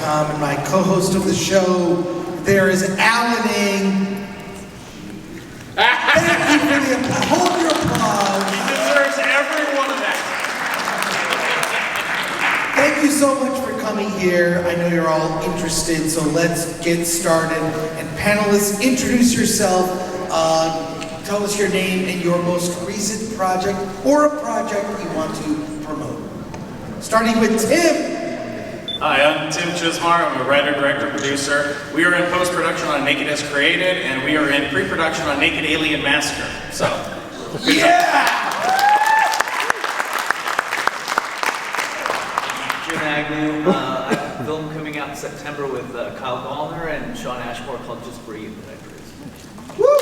Tom, and my co-host of the show, there is Alaning. Thank you for the applause. Hold your applause. He deserves every one of that. Thank you so much for coming here. I know you're all interested, so let's get started. And panelists, introduce yourself. Tell us your name and your most recent project or a project you want to promote. Starting with Tim. Hi, I'm Tim Chizmar. I'm a writer, director, producer. We are in post-production on Naked as Created, and we are in pre-production on Naked Alien Massacre. So, yeah! Jim Agnew. I have a film coming out in September with Kyle Gallner and Sean Ashmore called Just Breathe that I produced. Woo!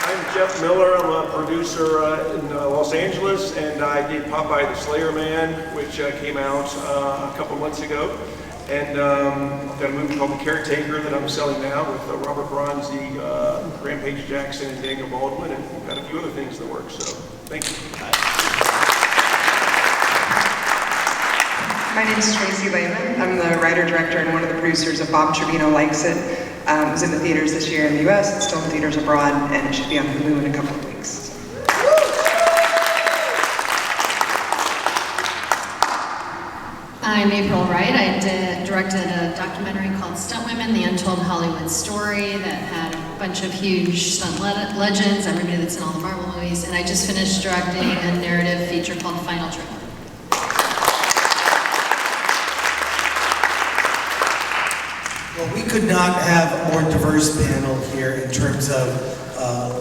I'm Jeff Miller. I'm a producer in Los Angeles, and I did Popeye the Slayer Man, which came out a couple months ago. And I've got a movie called The Caretaker that I'm selling now with Robert Bronzi, Rampage Jackson, and Daniel Baldwin, and we've got a few other things in the works, so thank you. My name is Tracie Laymon. I'm the writer-director and one of the producers of Bob Trevino Likes It. It was in the theaters this year in the US, it's still in theaters abroad, and it should be on Hulu in a couple of weeks. I'm April Wright. I directed a documentary called Stuntwomen, the Untold Hollywood Story that had a bunch of huge stunt legends, everybody that's in all the Marvel movies, and I just finished directing a narrative feature called Final Trip. Well, we could not have a more diverse panel here in terms of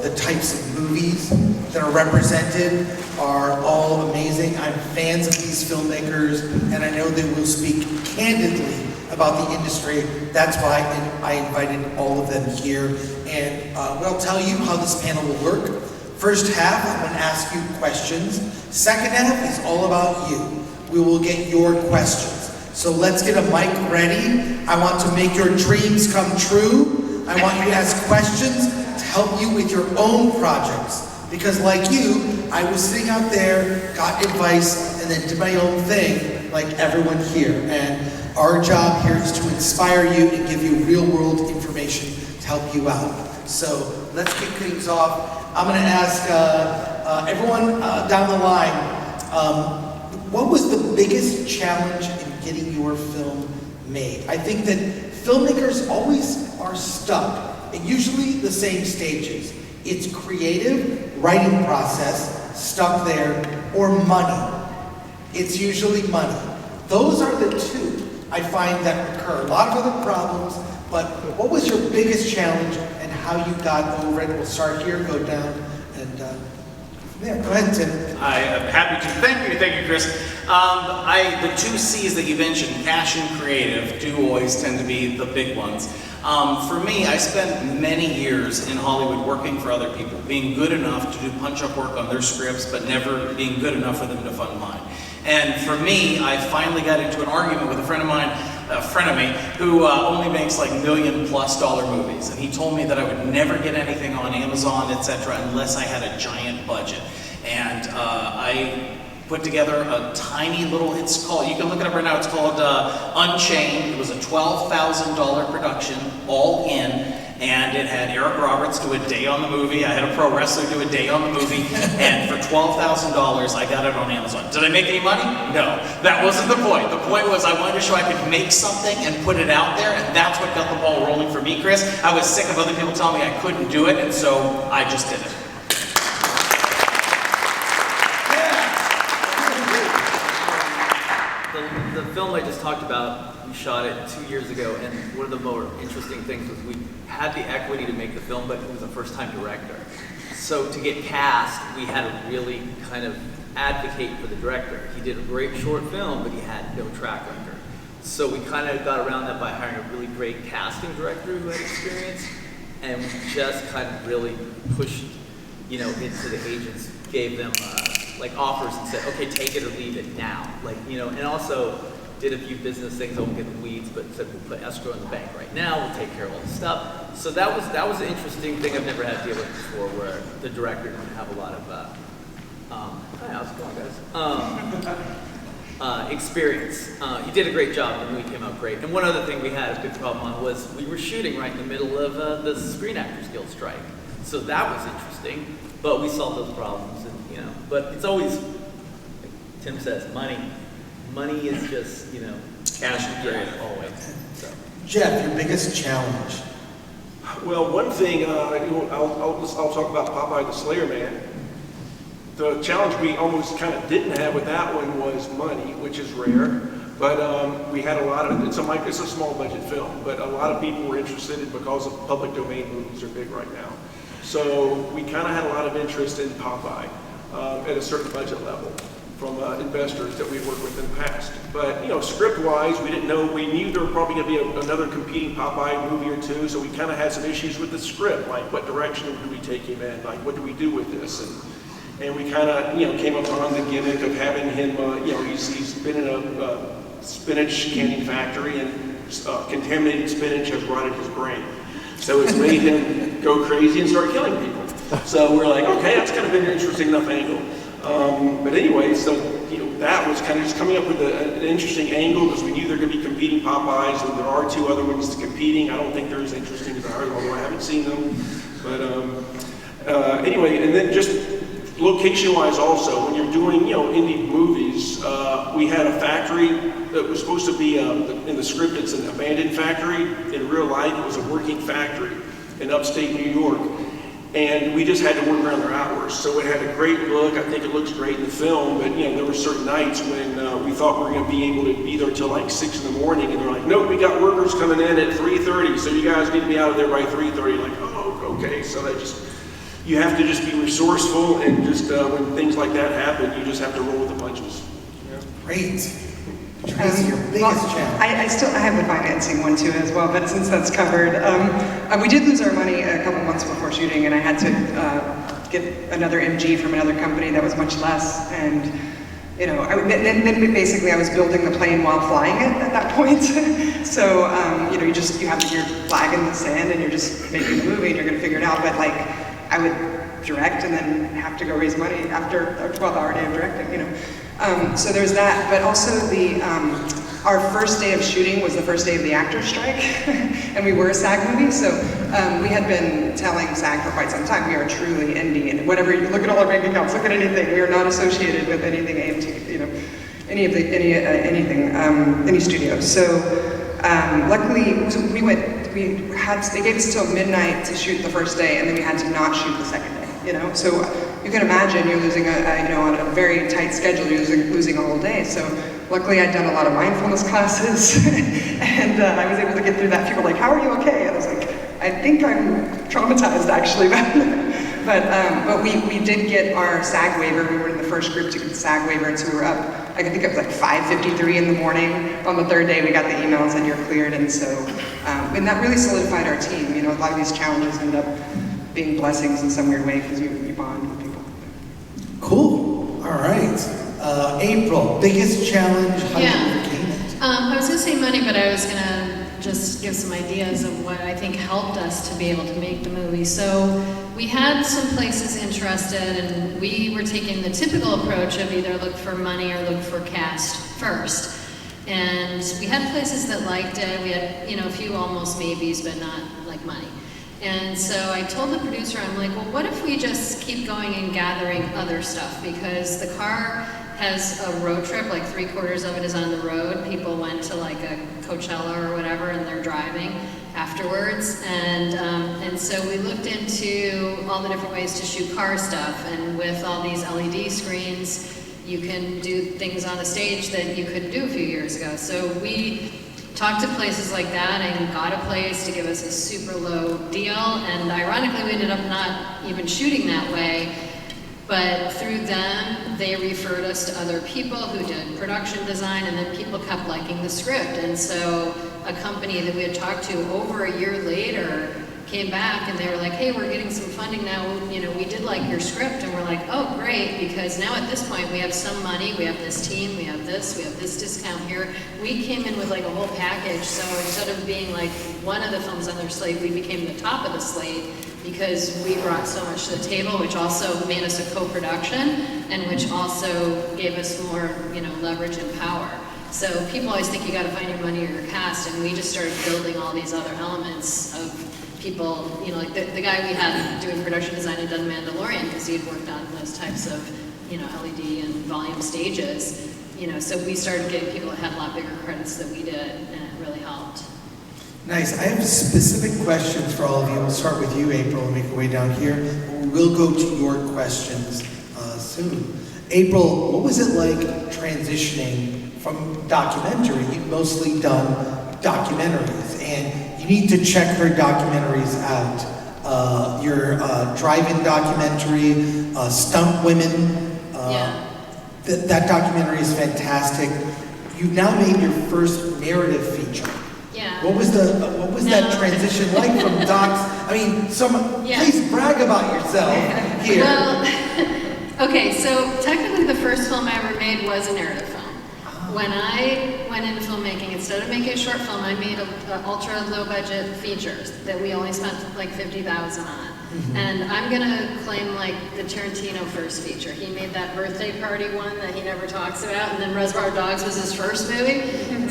the types of movies that are represented are all amazing. I'm fans of these filmmakers, and I know they will speak candidly about the industry. That's why I invited all of them here. And we'll tell you how this panel will work. First half, I'm going to ask you questions. Second half is all about you. We will get your questions. So let's get a mic ready. I want to make your dreams come true. I want you to ask questions to help you with your own projects. Because like you, I was sitting out there, got advice, and then did my own thing, like everyone here. And our job here is to inspire you and give you real-world information to help you out. So let's kick things off. I'm going to ask everyone down the line, what was the biggest challenge in getting your film made? I think that filmmakers always are stuck at usually the same stages. It's creative, writing process, stuck there, or money. It's usually money. Those are the two I find that recur. A lot of other problems, but what was your biggest challenge and how you got over it? We'll start here, go down, and yeah, go ahead, Tim. I am happy to. Thank you, Chris. The two C's that you mentioned, cash and creative, do always tend to be the big ones. For me, I spent many years in Hollywood working for other people, being good enough to do punch-up work on their scripts, but never being good enough for them to fund mine. And for me, I finally got into an argument with a friend of me, who only makes like $1 million+ movies. And he told me that I would never get anything on Amazon, etc., unless I had a giant budget. And I put together a tiny little, it's called, you can look it up right now, it's called Unchained. It was a $12,000 production, all in, and it had Eric Roberts do a day on the movie, I had a pro wrestler do a day on the movie, and for $12,000 I got it on Amazon. Did I make any money? No, that wasn't the point. The point was I wanted to show I could make something and put it out there, and that's what got the ball rolling for me, Chris. I was sick of other people telling me I couldn't do it, and so I just did it. The film I just talked about, we shot it 2 years ago, and one of the more interesting things was we had the equity to make the film, but he was a first-time director. So to get cast, we had to really kind of advocate for the director. He did a great short film, but he had no track record. So we kind of got around that by hiring a really great casting director who had experience, and we just kind of really pushed, into the agents, gave them like offers and said, okay, take it or leave it now. And also did a few business things, I won't get the weeds, but said we'll put escrow in the bank right now, we'll take care of all the stuff. So that was an interesting thing I've never had to deal with before, where the director didn't have a lot of, hi, how's it going, guys? experience. He did a great job, the movie came out great. And one other thing we had a big problem on was we were shooting right in the middle of the Screen Actors Guild strike. So that was interesting, but we solved those problems, and but it's always, like Tim says, money. Money is just, Cash and creative. Always. So. Jeff, your biggest challenge? Well, one thing, I'll talk about Popeye the Slayer Man. The challenge we almost kind of didn't have with that one was money, which is rare. But we had a lot of, it's a small budget film, but a lot of people were interested in because of public domain movies are big right now. So we kind of had a lot of interest in Popeye at a certain budget level from investors that we've worked with in the past. But script-wise, we didn't know, we knew there were probably going to be another competing Popeye movie or two, so we kind of had some issues with the script, like what direction do we take him in, like what do we do with this? And we kind of, came upon the gimmick of having him, he's been in a spinach canning factory, and contaminated spinach has rotted his brain. So it's made him go crazy and start killing people. So we're like, okay, that's kind of been an interesting enough angle. But anyway, so that was kind of just coming up with an interesting angle because we knew there were going to be competing Popeyes, and there are two other ones competing. I don't think they're as interesting as ours, although I haven't seen them. But anyway, and then just location-wise also, when you're doing indie movies, we had a factory that was supposed to be in the script. It's an abandoned factory. In real life, it was a working factory in upstate New York. And we just had to work around their hours. So it had a great look. I think it looks great in the film, but there were certain nights when we thought we were going to be able to be there till like 6 in the morning, and they're like, no, we got workers coming in at 3:30, so you guys need to be out of there by 3:30. Like, oh, okay. So you have to just be resourceful, and just when things like that happen, you just have to roll with the punches. Yeah. Great. Tracie, your biggest challenge? I have the financing one too as well, but since that's covered, we did lose our money a couple months before shooting, and I had to get another MG from another company that was much less, and then basically I was building the plane while flying it at that point. So you have your flag in the sand, and you're just making the movie, and you're gonna figure it out. But like I would direct and then have to go raise money after a 12-hour day of directing, So there's that, but also our first day of shooting was the first day of the actors' strike, and we were a SAG movie, so we had been telling SAG for quite some time, we are truly indie, and whatever, you look at all our bank accounts, look at anything, we are not associated with anything AMT, any studio. So luckily, they gave us till midnight to shoot the first day, and then we had to not shoot the second day. So you can imagine you're losing on a very tight schedule, you're losing a whole day. So luckily I'd done a lot of mindfulness classes, and I was able to get through that. People were like, how are you okay? And I was like, I think I'm traumatized actually. But we did get our SAG waiver. We were in the first group to get the SAG waiver, and so we were up, I think it was like 5:53 in the morning. On the third day we got the email and said you're cleared, and so, and that really solidified our team. A lot of these challenges end up being blessings in some weird way because you bond with people. Cool. All right. April, biggest challenge, how you overcame it? I was going to say money, but I was going to just give some ideas of what I think helped us to be able to make the movie. So we had some places interested, and we were taking the typical approach of either look for money or look for cast first. And we had places that liked it. We had, a few almost maybes, but not like money. And so I told the producer, I'm like, well, what if we just keep going and gathering other stuff? Because the car has a road trip, like 3/4 of it is on the road. People went to like a Coachella or whatever, and they're driving afterwards. And so we looked into all the different ways to shoot car stuff. And with all these LED screens, you can do things on the stage that you couldn't do a few years ago. So we talked to places like that and got a place to give us a super low deal, and ironically we ended up not even shooting that way, but through them they referred us to other people who did production design, and then people kept liking the script, and so a company that we had talked to over a year later came back and they were like, hey, we're getting some funding now, we did like your script, and we're like, oh great, because now at this point we have some money, we have this team, we have this discount here. We came in with like a whole package, so instead of being like one of the films on their slate, we became the top of the slate because we brought so much to the table, which also made us a co-production. and which also gave us more, leverage and power. So people always think you got to find your money or your cast, and we just started building all these other elements of people, like the guy we had doing production design had done Mandalorian because he had worked on those types of, LED and volume stages. So we started getting people that had a lot bigger credits than we did, and it really helped. Nice. I have specific questions for all of you. We'll start with you, April, and make our way down here. We'll go to your questions soon. April, what was it like transitioning from documentary? You've mostly done documentaries, and you need to check her documentaries out. Your drive-in documentary, Stuntwomen. That documentary is fantastic. You've now made your first narrative feature. Yeah. What was that transition like from docs? I mean, please brag about yourself here. Well, okay, so technically the first film I ever made was a narrative film. When I went into filmmaking, instead of making a short film, I made an ultra low budget features that we only spent like $50,000 on. And I'm gonna claim like the Tarantino first feature. He made that birthday party one that he never talks about, and then Reservoir Dogs was his first movie.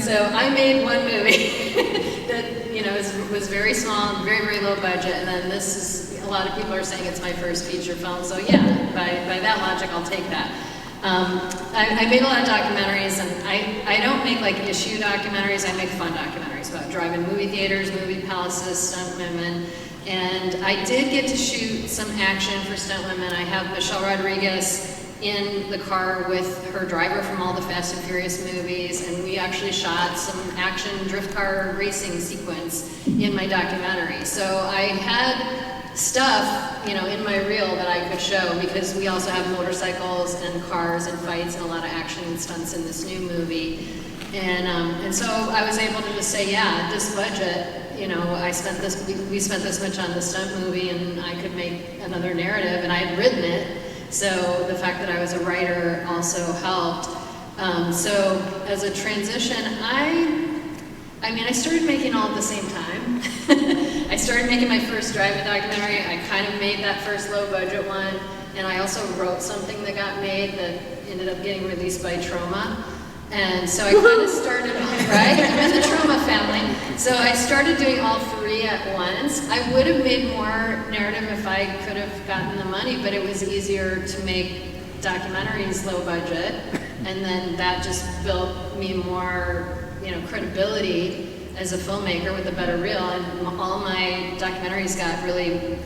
So I made one movie that was very small, very, very low budget, and then this is, a lot of people are saying it's my first feature film, so yeah, by that logic, I'll take that. I made a lot of documentaries, and I don't make like issue documentaries, I make fun documentaries about driving movie theaters, movie palaces, Stuntwomen, and I did get to shoot some action for Stuntwomen. I have Michelle Rodriguez in the car with her driver from all the Fast and Furious movies, and we actually shot some action drift car racing sequence in my documentary. So I had stuff, in my reel that I could show, because we also have motorcycles and cars and fights and a lot of action and stunts in this new movie. And so I was able to just say, yeah, this budget, we spent this much on the stunt movie, and I could make another narrative, and I had written it. So the fact that I was a writer also helped. So as a transition, I started making all at the same time. I started making my first driving documentary. I kind of made that first low budget one, and I also wrote something that got made that ended up getting released by Troma. And so I kind of started, right? I'm in the Troma family. So I started doing all three at once. I would have made more narrative if I could have gotten the money, but it was easier to make documentaries low budget. And then that just built me more, credibility as a filmmaker with a better reel. And all my documentaries got really,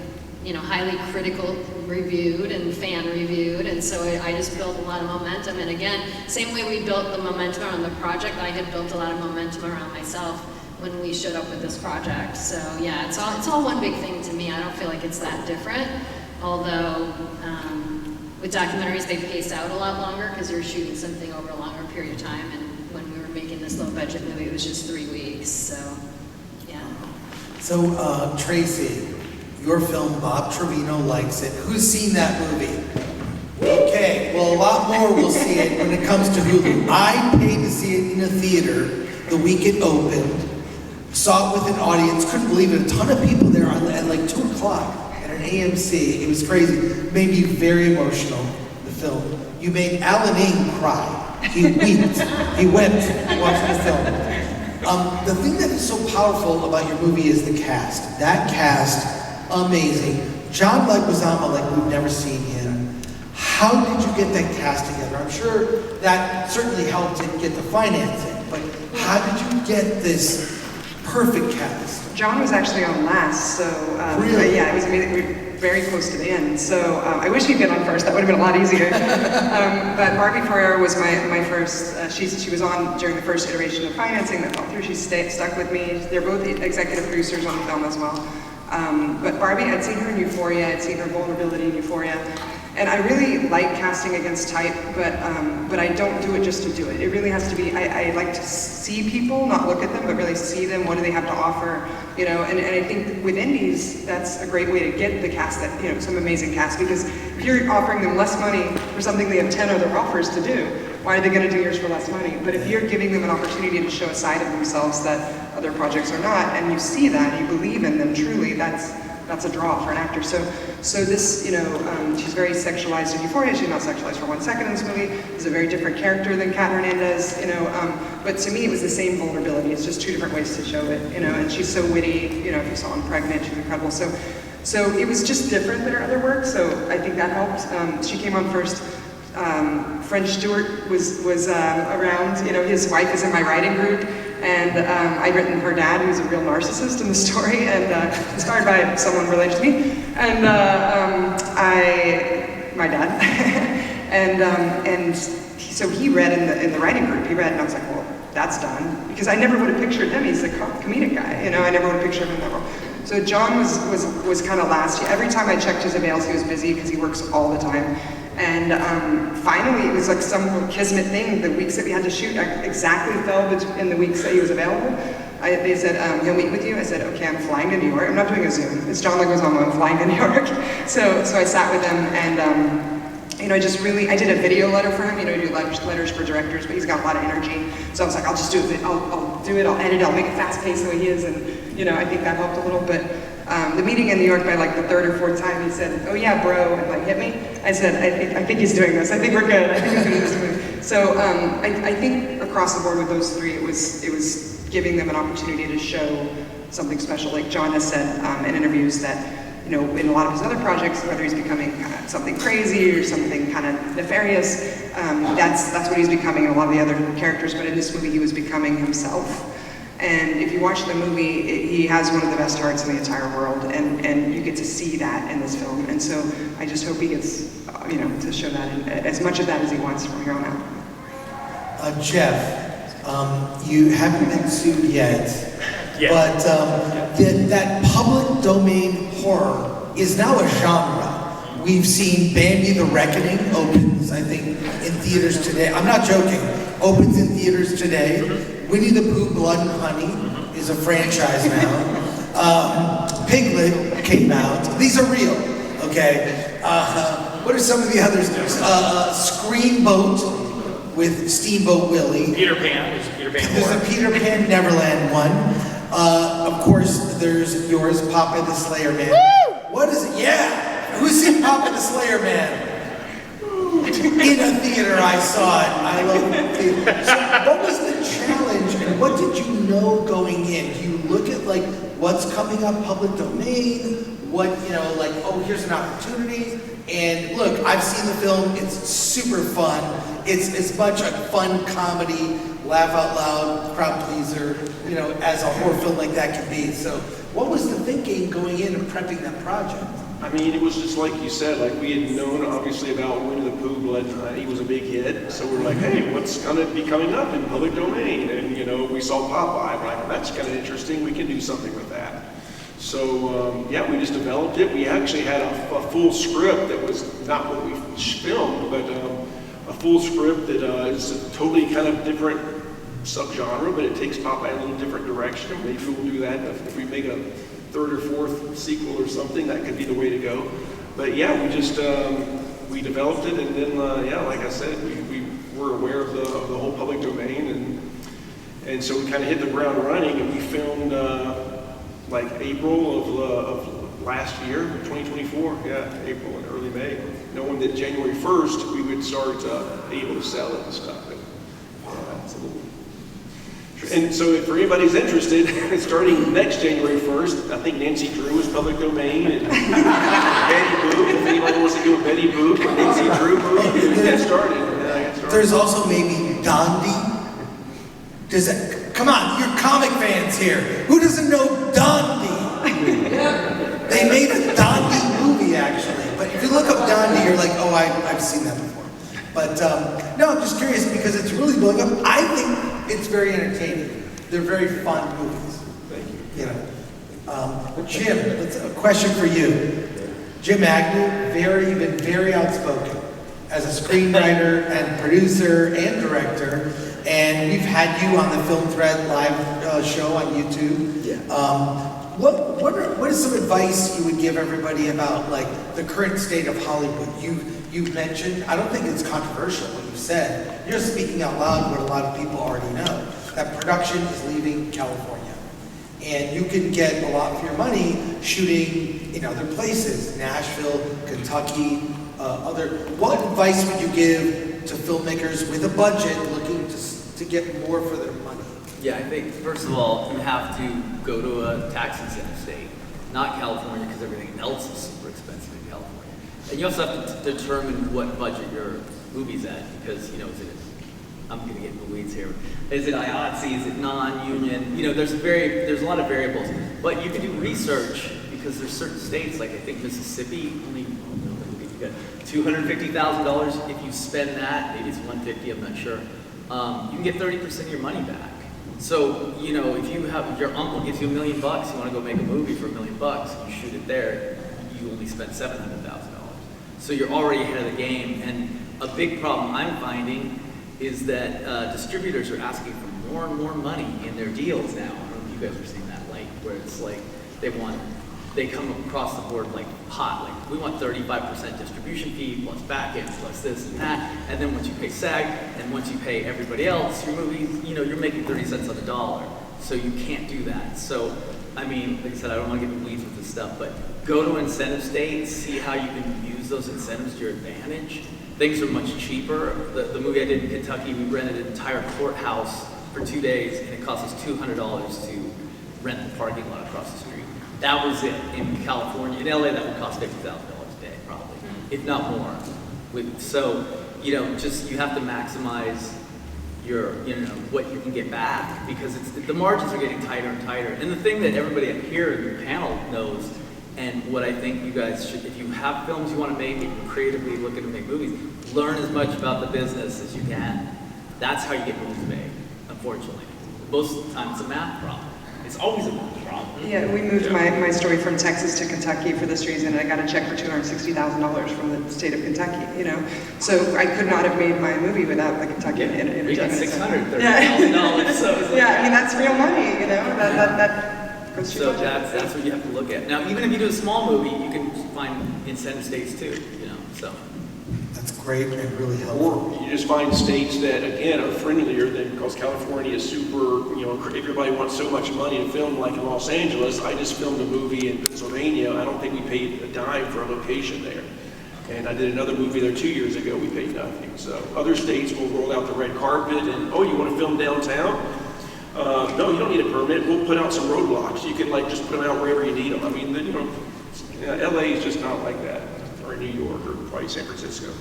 highly critical reviewed and fan reviewed, and so I just built a lot of momentum. And again, same way we built the momentum around the project, I had built a lot of momentum around myself when we showed up with this project. So yeah, it's all one big thing to me. I don't feel like it's that different, although with documentaries they pace out a lot longer because you're shooting something over a longer period of time, and when we were making this low budget movie it was just 3 weeks, so yeah. So Tracie, your film, Bob Trevino Likes It. Who's seen that movie? Okay, well, a lot more will see it when it comes to Hulu. I paid to see it in a theater the week it opened. Saw it with an audience, couldn't believe it. A ton of people there at like 2 o'clock at an AMC. It was crazy. Made me very emotional, the film. You made Alan Ng cry. He wept. He wept watching the film. The thing that is so powerful about your movie is the cast. That cast, amazing. John Leguizamo, like we've never seen him. How did you get that cast together? I'm sure that certainly helped to get the financing, but how did you get this perfect cast? John was actually on last, so really? Yeah, it was amazing. We were very close to the end. So I wish he'd been on first. That would have been a lot easier. But Barbie Ferrer was my first. She was on during the first iteration of financing that fell through. She stuck with me. They're both the executive producers on the film as well. But Barbie, I'd seen her in Euphoria. I'd seen her vulnerability in Euphoria. And I really like casting against type, but I don't do it just to do it. It really has to be, I like to see people, not look at them, but really see them, what do they have to offer, and I think with indies, that's a great way to get the cast that, some amazing cast, because if you're offering them less money for something they have 10 other offers to do, why are they going to do yours for less money? But if you're giving them an opportunity to show a side of themselves that other projects are not, and you see that, you believe in them truly, that's that's a draw for an actor. So this, you know, she's very sexualized in Euphoria. She's not sexualized for 1 second in this movie. She's a very different character than Kat Hernandez, you know. But to me, it was the same vulnerability. It's just 2 different ways to show it, you know. And she's so witty, you know. If you saw in Pregnant, she's incredible. So it was just different than her other work. So I think that helped. She came on first. French Stewart was around. You know, his wife is in my writing group. And I'd written her dad, who's a real narcissist in the story, and inspired by someone related to me. And my dad. So he read in the writing group. He read, and I was like, well, that's done, because I never would have pictured him. He's a comedic guy, you know. I never would have pictured him in that role. So John was kind of last. Every time I checked his avails, he was busy because he works all the time. And finally, it was like some kismet thing. The weeks that we had to shoot exactly fell in the weeks that he was available. They said, he'll meet with you. I said, okay, I'm flying to New York. I'm not doing a Zoom. It's John Leguizamo. I'm flying to New York. So I sat with him, and you know, I did a video letter for him. You know, you do letters for directors, but he's got a lot of energy. So I was like, I'll just do it. I'll do it. I'll edit it. I'll make it fast paced the way he is, and you know, I think that helped a little bit. The meeting in New York, by like the 3rd or 4th time, he said, "Oh yeah, bro," and like hit me. I said, I think he's doing this. I think we're good. I think we're doing this movie. So I think across the board with those 3, it was giving them an opportunity to show something special. Like John has said in interviews that, you know, in a lot of his other projects, whether he's becoming something crazy or something kind of nefarious, that's what he's becoming in a lot of the other characters. But in this movie, he was becoming himself. And if you watch the movie, he has one of the best hearts in the entire world, and you get to see that in this film. And so I just hope he gets, you know, to show that, as much of that as he wants from here on out. Jeff, you haven't been sued yet, but that public domain horror is now a genre. We've seen Bambi the Reckoning opens, I think, in theaters today. I'm not joking. Opens in theaters today. Winnie the Pooh Blood and Honey is a franchise now. Piglet came out. These are real, okay? What are some of the others? Screenboat with Steamboat Willie. Peter Pan. There's a Peter Pan. There's a Peter Pan Neverland one. Of course, there's yours, Popeye the Slayer Man. Woo! What is it? Yeah! Who's seen Popeye the Slayer Man? In a theater, I saw it. I love the theater. So what was the challenge, and what did you know going in? Do you look at like what's coming up public domain? What, you know, like, oh, here's an opportunity. And look, I've seen the film. It's super fun. It's as much a fun comedy, laugh out loud, crowd pleaser, you know, as a horror film like that can be. So what was the thinking going in and prepping that project? I mean, it was just like you said, like we had known obviously about Winnie the Pooh, Blood and Honey was a big hit. So we're like, hey, what's gonna be coming up in public domain? And you know, we saw Popeye, we're like, well, that's kind of interesting, we can do something with that. So yeah, we just developed it. We actually had a full script that was not what we filmed, but a full script that is a totally kind of different subgenre, but it takes Popeye in a little different direction. Maybe we'll do that if we make a 3rd or 4th sequel or something, that could be the way to go. But yeah, we just, we developed it, and then, yeah, like I said, we were aware of the whole public domain, and so we kind of hit the ground running, and we filmed like April of last year, 2024, yeah, April and early May, knowing that January 1st, we would start able to sell it and stuff. But, it's a little. And so if for anybody's interested, starting next January 1st, I think Nancy Drew is public domain, and Betty Boop, if anybody wants to do a Betty Boop or Nancy Drew movie, get started. There's also maybe Dondi. Does it, come on, you're comic fans here. Who doesn't know Dondi? They made a Dondi movie, actually. But if you look up Dondi, you're like, oh, I've seen that before. But no, I'm just curious because it's really blowing up. I think it's very entertaining. They're very fun movies. Thank you. You know, Jim, a question for you. Jim Agnew, been very outspoken as a screenwriter and producer and director, and we've had you on the Film Thread live show on YouTube. Yeah. What is some advice you would give everybody about like the current state of Hollywood? You've mentioned, I don't think it's controversial what you've said. You're speaking out loud what a lot of people already know, that production is leaving California. And you can get a lot of your money shooting in other places, Nashville, Kentucky, What advice would you give to filmmakers with a budget looking to get more for their money? Yeah, I think first of all, you have to go to a tax incentive state, not California, because everything else is super expensive in California. And you also have to determine what budget your movie's at, because, you know, I'm going to get in the weeds here. Is it IATSE? Is it non-union? You know, there's a lot of variables. But you can do research, because there's certain states, like I think Mississippi, only, you got $250,000. If you spend that, maybe it's $150, I'm not sure. You can get 30% of your money back. So, you know, if your uncle gives you $1 million, you want to go make a movie for $1 million, you shoot it there, you only spent $700,000. So you're already ahead of the game. And a big problem I'm finding is that distributors are asking for more and more money in their deals now. I don't know if you guys are seeing that, like, where it's like they come across the board like hot, like we want 35% distribution fee plus back end plus this and that, and then once you pay SAG and once you pay everybody else, your movie, you know, you're making 30 cents on the dollar, so you can't do that. So, I mean, like I said, I don't want to get in the weeds with this stuff, but go to incentive states, see how you can use those incentives to your advantage. Things are much cheaper. The movie I did in Kentucky, we rented an entire courthouse for 2 days, and it cost us $200 to rent the parking lot across the street. That was it. In California, in LA, that would cost $50,000 a day, probably, if not more. So, you know, just you have to maximize your, you know, what you can get back, because the margins are getting tighter and tighter. And the thing that everybody up here in your panel knows, and what I think you guys should, if you have films you want to make and you're creatively looking to make movies, learn as much about the business as you can. That's how you get movies made, unfortunately. Most of the time it's a math problem. It's always a math problem. Yeah, we moved my story from Texas to Kentucky for this reason. I got a check for $260,000 from the state of Kentucky, you know. So I could not have made my movie without the Kentucky in We got $630,000. Yeah. So it's like, yeah, I mean, that's real money, you know. That goes to so your budget. that's what you have to look at. Now, even if you do a small movie, you can find incentive states too, you know, so. That's great and really helpful. Or you just find states that, again, are friendlier than, because California is super, you know, everybody wants so much money to film, like in Los Angeles. I just filmed a movie in Pennsylvania. I don't think we paid a dime for a location there. And I did another movie there 2 years ago. We paid nothing. So other states will roll out the red carpet and, oh, you want to film downtown? No, you don't need a permit. We'll put out some roadblocks. You can, like, just put them out wherever you need them. I mean, you know, LA is just not like that. Or New York, or probably San Francisco.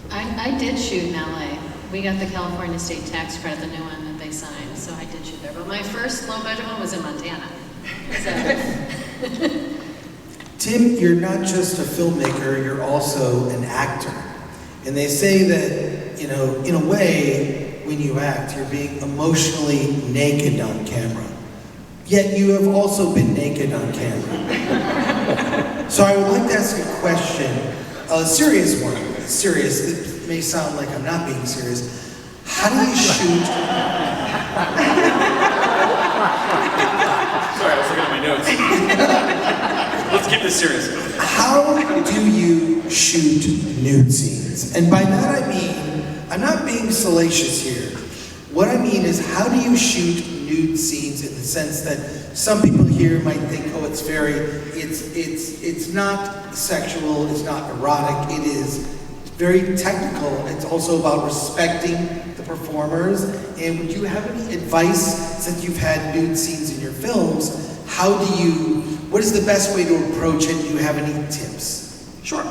I did shoot in LA. We got the California state tax credit, the new one that they signed, so I did shoot there. But my first low budget one was in Montana. So. Tim, you're not just a filmmaker, you're also an actor. And they say that, you know, in a way, when you act, you're being emotionally naked on camera. Yet you have also been naked on camera. So I would like to ask a question, a serious one. Serious, it may sound like I'm not being serious. How do you shoot? Sorry, I was looking at my notes. Let's keep this serious. How do you shoot nude scenes? And by that I mean, I'm not being salacious here. What I mean is, how do you shoot nude scenes in the sense that some people here might think, oh, it's not sexual, it's not erotic, it is very technical. It's also about respecting the performers. And would you have any advice, since you've had nude scenes in your films, what is the best way to approach it? Do you have any tips? Sure.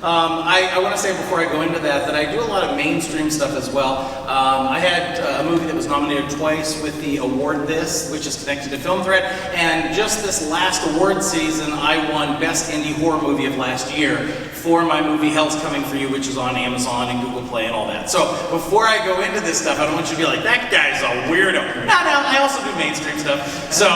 I want to say before I go into that I do a lot of mainstream stuff as well. I had a movie that was nominated twice with the award which is connected to Film Threat, and just this last award season I won Best Indie Horror Movie of last year for my movie Hell's Coming For You, which is on Amazon and Google Play and all that. So before I go into this stuff, I don't want you to be like, that guy's a weirdo. No, I also do mainstream stuff. So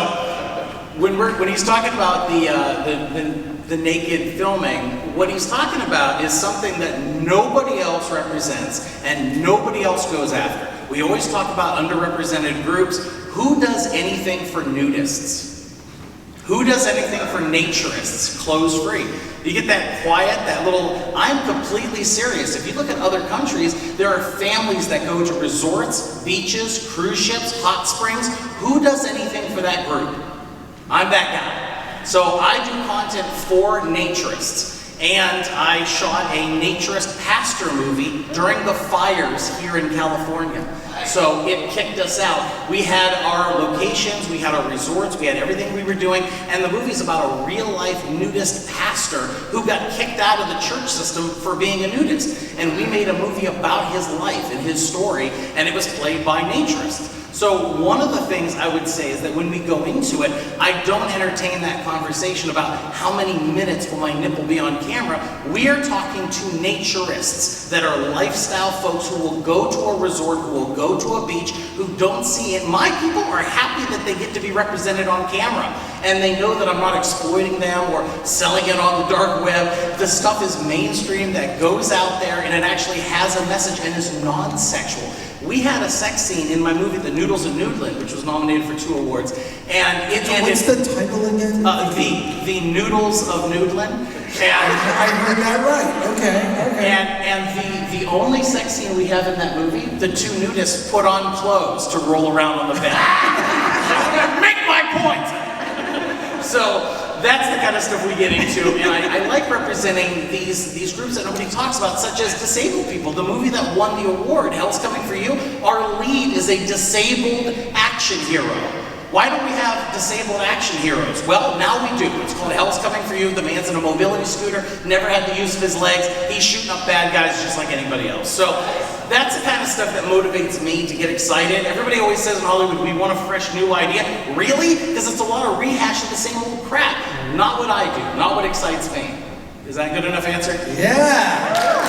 when he's talking about the naked filming, what he's talking about is something that nobody else represents and nobody else goes after. We always talk about underrepresented groups. Who does anything for nudists? Who does anything for naturists, clothes free? You get that quiet, that little, I'm completely serious. If you look at other countries, there are families that go to resorts, beaches, cruise ships, hot springs. Who does anything for that group? I'm that guy. So I do content for naturists. And I shot a naturist pastor movie during the fires here in California. So it kicked us out. We had our locations, we had our resorts, we had everything we were doing, and the movie's about a real-life nudist pastor who got kicked out of the church system for being a nudist. And we made a movie about his life and his story, and it was played by naturists. So one of the things I would say is that when we go into it, I don't entertain that conversation about how many minutes will my nipple be on camera. We are talking to naturists that are lifestyle folks who will go to a resort, who will go to a beach, who don't see it. My people are happy that they get to be represented on camera. And they know that I'm not exploiting them or selling it on the dark web. The stuff is mainstream, that goes out there, and it actually has a message and is non-sexual. We had a sex scene in my movie, The Noodles of Noodland, which was nominated for 2 awards. And what's the title again? The Noodles of Noodland. I heard that right. Okay. And the only sex scene we have in that movie, the 2 nudists put on clothes to roll around on the bed. Make my point! So that's the kind of stuff we get into, and I like representing these groups that nobody talks about, such as disabled people. The movie that won the award, Hell's Coming for You, our lead is a disabled action hero. Why don't we have disabled action heroes? Well, now we do. It's called Hell's Coming for You. The man's in a mobility scooter, never had the use of his legs. He's shooting up bad guys just like anybody else. So that's the kind of stuff that motivates me to get excited. Everybody always says in Hollywood, we want a fresh new idea. Really? Because it's a lot of rehashing the same old crap. Not what I do, not what excites me. Is that a good enough answer? Yeah!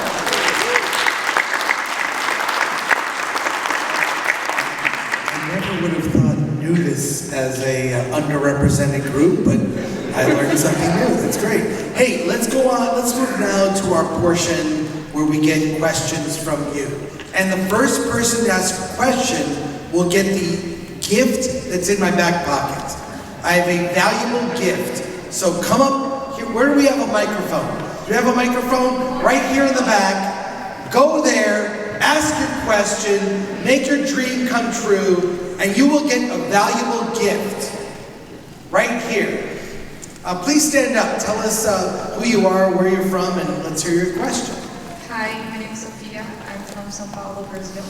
I never would have thought nudists as a underrepresented group, but I learned something new. That's great. Hey, let's go on. Let's move now to our portion where we get questions from you. And the first person to ask a question will get the gift that's in my back pocket. I have a valuable gift. So come up here. Where do we have a microphone? Do we have a microphone? Right here in the back. Go there, ask your question, make your dream come true, and you will get a valuable gift. Right here. Please stand up. Tell us who you are, where you're from, and let's hear your question. Hi, my name is Sophia. I'm from São Paulo, Brazil.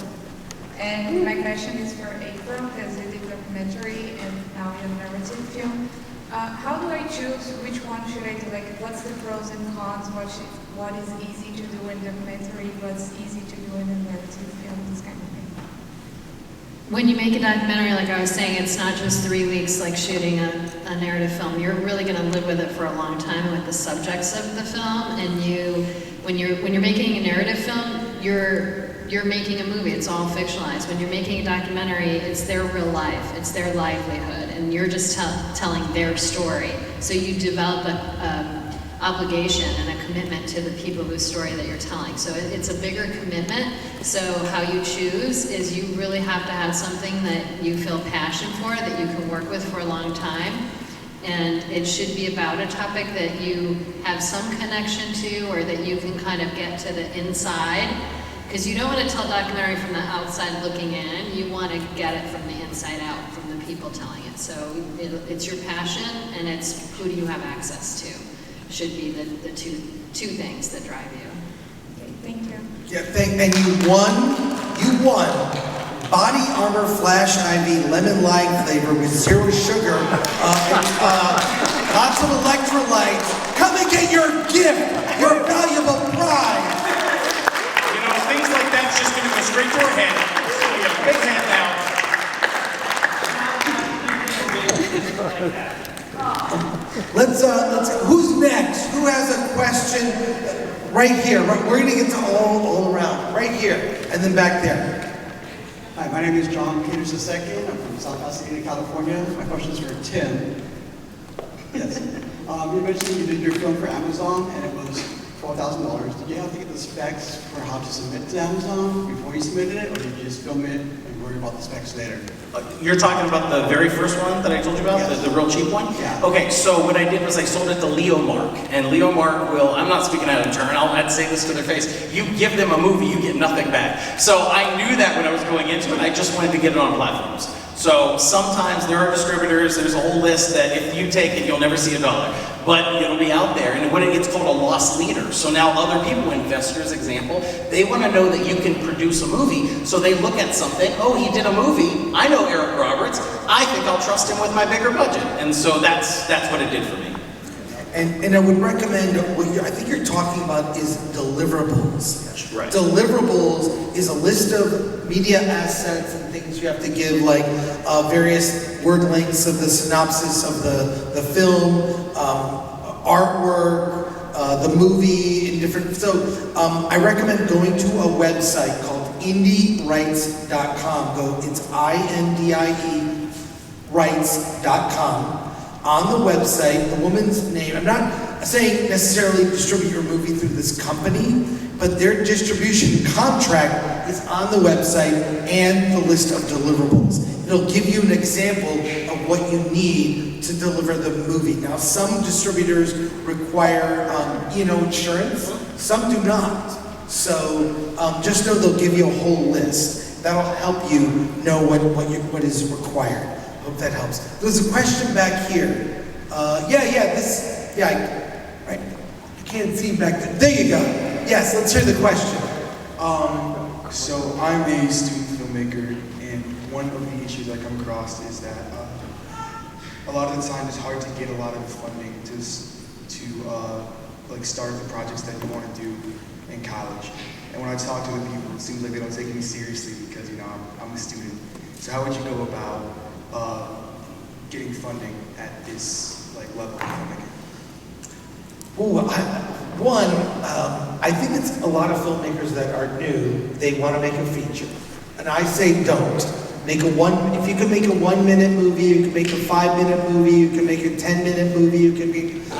And my question is for April, because you did a documentary and now you have a narrative film. How do I choose which one should I do? Like, what's the pros and cons? What is easy to do in documentary? What's easy to do in a narrative film? This kind of thing. When you make a documentary, like I was saying, it's not just 3 weeks like shooting a narrative film. You're really going to live with it for a long time with the subjects of the film. And when you're making a narrative film, you're making a movie. It's all fictionalized. When you're making a documentary, it's their real life. It's their livelihood, and you're just telling their story. So you develop a obligation and a commitment to the people whose story that you're telling. So it's a bigger commitment. So how you choose is you really have to have something that you feel passion for, that you can work with for a long time. And it should be about a topic that you have some connection to, or that you can kind of get to the inside. Because you don't want to tell a documentary from the outside looking in, you want to get it from the inside out, from the people telling it. So it's your passion, and it's who do you have access to, should be the two things that drive you. Okay, thank you. Yeah, and you won Body Armor Flash IV Lemon Lime flavor with 0 sugar, lots of electrolytes. Come and get your gift, your valuable prize. Things like that's just going to go straight to her head. Big hand now. Let's, who's next? Who has a question? Right here. We're going to get to all around. Right here, and then back there. Hi, my name is John Peters II. I'm from South Pasadena, California. My question is for Tim. Yes. You mentioned you did your film for Amazon, and it was $12,000. Did you have to get the specs for how to submit to Amazon before you submitted it, or did you just film it and worry about the specs later? You're talking about the very first one that I told you about, Yes. the real cheap one? Yeah. Okay, so what I did was I sold it to Leo Mark, and Leo Mark will, I'm not speaking out of turn, I'd say this to their face, you give them a movie, you get nothing back. So I knew that when I was going into it, I just wanted to get it on platforms. So sometimes there are distributors, there's a whole list that if you take it, you'll never see $1. But it'll be out there, and it's called a lost leader. So now other people, investors, example, they want to know that you can produce a movie. So they look at something, oh, he did a movie, I know Eric Roberts, I think I'll trust him with my bigger budget. And so that's what it did for me. And I would recommend, I think you're talking about is deliverables. Right. Deliverables is a list of media assets and things you have to give, like various word lengths of the synopsis of the film, artwork, the movie, in different. So I recommend going to a website called indierights.com. It's INDIE rights.com. On the website, the woman's name, I'm not saying necessarily distribute your movie through this company, but their distribution contract is on the website and the list of deliverables. It'll give you an example of what you need to deliver the movie. Now, some distributors require insurance, some do not. So just know they'll give you a whole list. That'll help you know what is required. Hope that helps. There's a question back here. Right. I can't see back there. There you go. Yes, let's hear the question. So I'm a student filmmaker, and one of the issues I come across is that a lot of the time it's hard to get a lot of funding to start the projects that you want to do in college. And when I talk to the people, it seems like they don't take me seriously because I'm a student. So how would you go about getting funding at this level of filmmaking? I think it's a lot of filmmakers that are new, they want to make a feature. And I say don't. If you can make a 1-minute movie, you can make a 5-minute movie, you can make a 10-minute movie, you can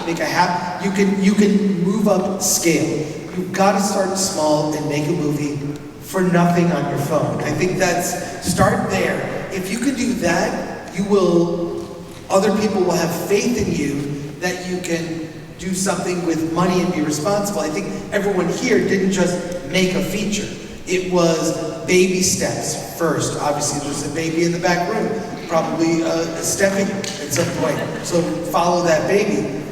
make a half, you can move up scale. You've got to start small and make a movie for nothing on your phone. I think start there. If you can do that, other people will have faith in you that you can do something with money and be responsible. I think everyone here didn't just make a feature. It was baby steps first. Obviously, there's a baby in the back room, probably stepping at some point. So follow that baby.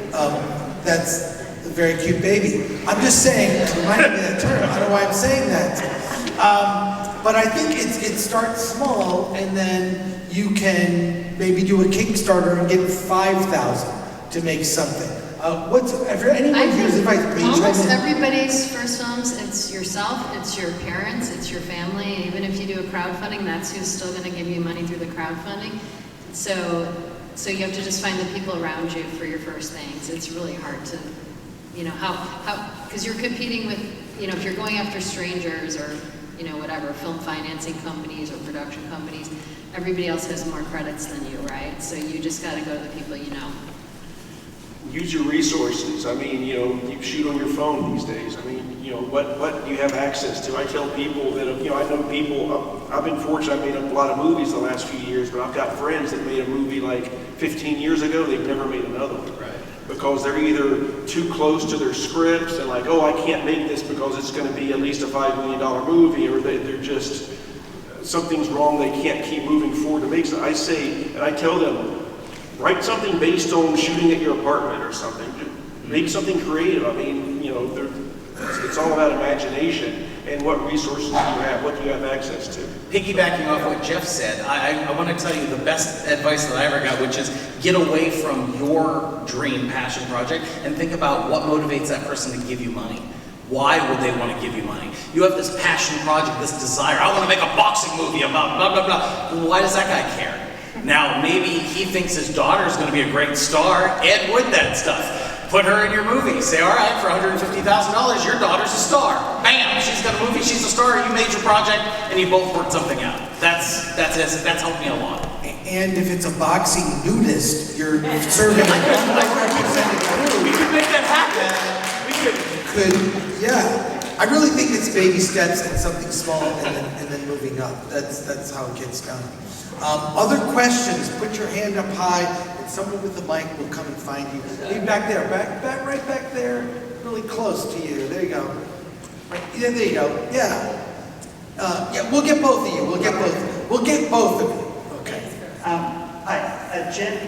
That's a very cute baby. I'm just saying, it reminded me of that term. I don't know why I'm saying that. But I think it starts small, and then you can maybe do a Kickstarter and get 5,000 to make something. Anyone here's advice? Almost everybody's first films, it's yourself, it's your parents, it's your family. Even if you do a crowdfunding, that's who's still going to give you money through the crowdfunding. So you have to just find the people around you for your first things. It's really hard to, because you're competing with, if you're going after strangers or, whatever, film financing companies or production companies, everybody else has more credits than you, right? So you just got to go to the people you know. Use your resources. I mean, you shoot on your phone these days. I mean, what do you have access to? I tell people that, I know people, I've been fortunate, I've made a lot of movies the last few years, but I've got friends that made a movie like 15 years ago, they've never made another one. Right. Because they're either too close to their scripts and like, oh, I can't make this because it's going to be at least a $5 million movie, or they're just, something's wrong, they can't keep moving forward to make something. I say, and I tell them, write something based on shooting at your apartment or something. Make something creative. I mean, it's all about imagination and what resources do you have, what do you have access to. Piggybacking off what Jeff said, I want to tell you the best advice that I ever got, which is get away from your dream passion project and think about what motivates that person to give you money. Why would they want to give you money? You have this passion project, this desire. I want to make a boxing movie about blah, blah, blah. Well, why does that guy care? Now, maybe he thinks his daughter's going to be a great star. Ed Wood that stuff. Put her in your movie. Say, all right, for $150,000, your daughter's a star. Bam, she's got a movie, she's a star, you made your project, and you both worked something out. That's helped me a lot. And if it's a boxing nudist, you're serving a represented crew. We could make that happen. I really think it's baby steps and something small and then moving up. That's how it gets done. Other questions, put your hand up high and someone with the mic will come and find you. Be back there, right back there, really close to you. There you go. Right, yeah, there you go. Yeah. We'll get both of you. We'll get both of you. Okay. Jim,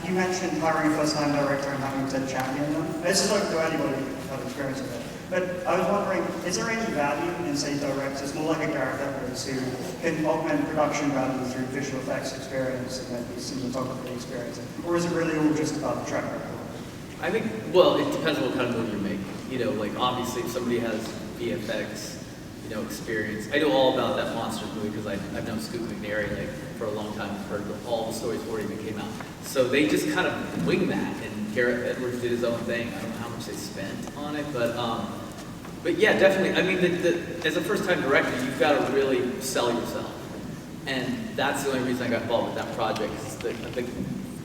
you mentioned hiring a first-time director and having to champion them. This is open to anybody who's had experience with it. But I was wondering, is there any value in, say, directors, more like a Gareth Edwards, who can augment production value through visual effects experience and then cinematography experience? Or is it really all just about the track record? I think, well, it depends on what kind of movie you're making. You know, like obviously if somebody has VFX, you know, experience. I know all about that monster movie because I've known Scoot McNairy like for a long time. I've heard all the stories before it even came out. So they just kind of wing that, and Gareth Edwards did his own thing. I don't know how much they spent on it, but yeah, definitely. I mean, as a first-time director, you've got to really sell yourself, and that's the only reason I got involved with that project. Is the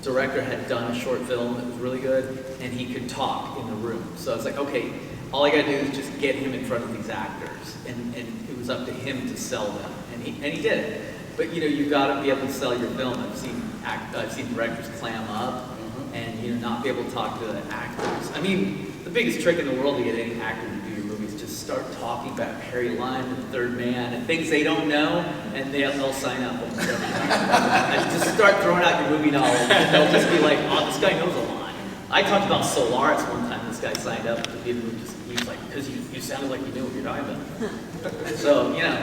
director had done a short film that was really good, and he could talk in the room. So I was like, okay, all I got to do is just get him in front of these actors, and it was up to him to sell them, and he did it. But you know, you've got to be able to sell your film. I've seen directors clam up, and you know, not be able to talk to the actors. I mean, the biggest trick in the world to get any actor to do your movie is just start talking about Harry Lime and the Third Man and things they don't know, and they'll sign up. And just start throwing out your movie knowledge, and they'll just be like, "Oh, this guy knows a lot." I talked about Solaris one time. This guy signed up to be in the movie. He was like, "Because you sounded like you knew what you're talking about." So you know,